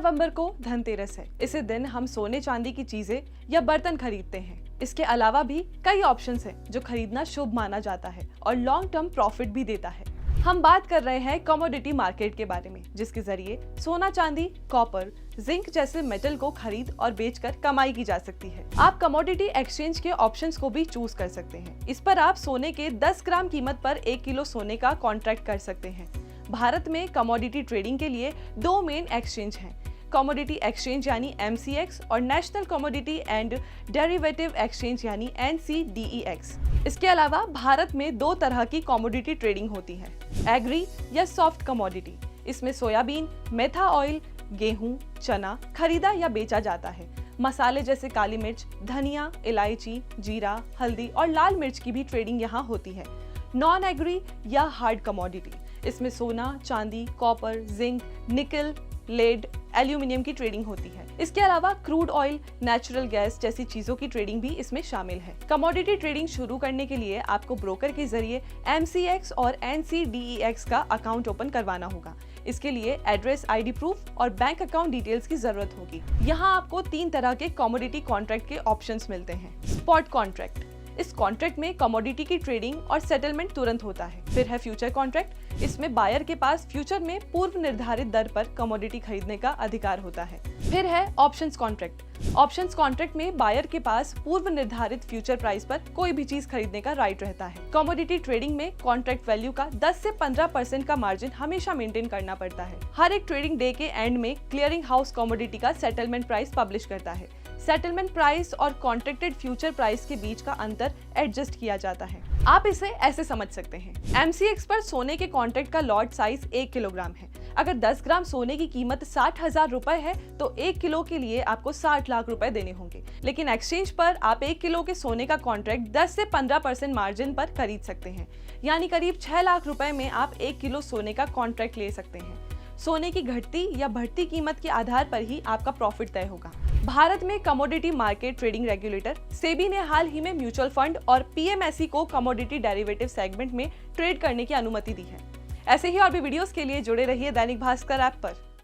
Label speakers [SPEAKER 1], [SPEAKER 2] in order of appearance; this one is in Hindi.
[SPEAKER 1] नवंबर को धनतेरस है। इसी दिन हम सोने चांदी की चीजें या बर्तन खरीदते हैं। इसके अलावा भी कई ऑप्शंस हैं जो खरीदना शुभ माना जाता है और लॉन्ग टर्म प्रॉफिट भी देता है। हम बात कर रहे हैं कमोडिटी मार्केट के बारे में, जिसके जरिए सोना चांदी, कॉपर, जिंक जैसे मेटल को खरीद और बेचकर कमाई की जा सकती है। आप कमोडिटी एक्सचेंज के ऑप्शंस को भी चूज कर सकते हैं। इस पर आप सोने के 10 ग्राम कीमत पर 1 किलो सोने का कॉन्ट्रैक्ट कर सकते हैं। भारत में कमोडिटी ट्रेडिंग के लिए 2 मेन एक्सचेंज हैं, कमोडिटी एक्सचेंज यानी MCX और national commodity and derivative exchange यानी NCDEX। इसके अलावा भारत में 2 तरह की कमोडिटी ट्रेडिंग होती है, एग्री या सॉफ्ट कमोडिटी। इसमें सोयाबीन, मेथा ऑयल, गेहूं, चना खरीदा या बेचा जाता है। मसाले जैसे काली मिर्च, धनिया, इलायची, जीरा, हल्दी और लाल मिर्च की भी ट्रेडिंग यहाँ होती है। नॉन एग्री या हार्ड कमोडिटी, इसमें सोना, चांदी, कॉपर, जिंक, निकल, लेड, एल्यूमिनियम की ट्रेडिंग होती है। इसके अलावा क्रूड ऑयल, नेचुरल गैस जैसी चीजों की ट्रेडिंग भी इसमें शामिल है। कमोडिटी ट्रेडिंग शुरू करने के लिए आपको ब्रोकर के जरिए MCX और NCDEX का अकाउंट ओपन करवाना होगा। इसके लिए एड्रेस, ID प्रूफ और बैंक अकाउंट डिटेल्स की जरूरत होगी। यहाँ आपको 3 तरह के कमोडिटी कॉन्ट्रैक्ट के ऑप्शंस मिलते हैं। स्पॉट कॉन्ट्रैक्ट, इस कॉन्ट्रैक्ट में कमोडिटी की ट्रेडिंग और सेटलमेंट तुरंत होता है। फिर है फ्यूचर कॉन्ट्रैक्ट, इसमें बायर के पास फ्यूचर में पूर्व निर्धारित दर पर कमोडिटी खरीदने का अधिकार होता है। फिर है ऑप्शंस कॉन्ट्रैक्ट, ऑप्शंस कॉन्ट्रैक्ट में बायर के पास पूर्व निर्धारित फ्यूचर प्राइस पर कोई भी चीज खरीदने का राइट रहता है। कमोडिटी ट्रेडिंग में कॉन्ट्रैक्ट वैल्यू का 10 से 15% का मार्जिन हमेशा मेंटेन करना पड़ता है। हर एक ट्रेडिंग डे के एंड में क्लियरिंग हाउस कमोडिटी का सेटलमेंट प्राइस पब्लिश करता है। सेटलमेंट प्राइस और कॉन्ट्रैक्टेड फ्यूचर प्राइस के बीच का अंतर एडजस्ट किया जाता है। आप इसे ऐसे समझ सकते हैं, MCX पर सोने के कॉन्ट्रैक्ट का लॉट साइज 1 किलोग्राम है। अगर 10 ग्राम सोने की कीमत 60,000 रुपए है तो 1 किलो के लिए आपको 60 लाख रुपए देने होंगे। लेकिन एक्सचेंज पर आप 1 किलो के सोने का कॉन्ट्रैक्ट 10 से 15% मार्जिन पर खरीद सकते हैं, यानी करीब 6 लाख रुपए में आप 1 किलो सोने का कॉन्ट्रैक्ट ले सकते हैं। सोने की घटती या बढ़ती कीमत के आधार पर ही आपका प्रॉफिट तय होगा। भारत में commodity market trading regulator SEBI ने हाल ही में म्यूचुअल फंड और PMSE को कमोडिटी डेरिवेटिव सेगमेंट में ट्रेड करने की अनुमति दी है। ऐसे ही और भी वीडियोस के लिए जुड़े रहिए दैनिक भास्कर ऐप पर।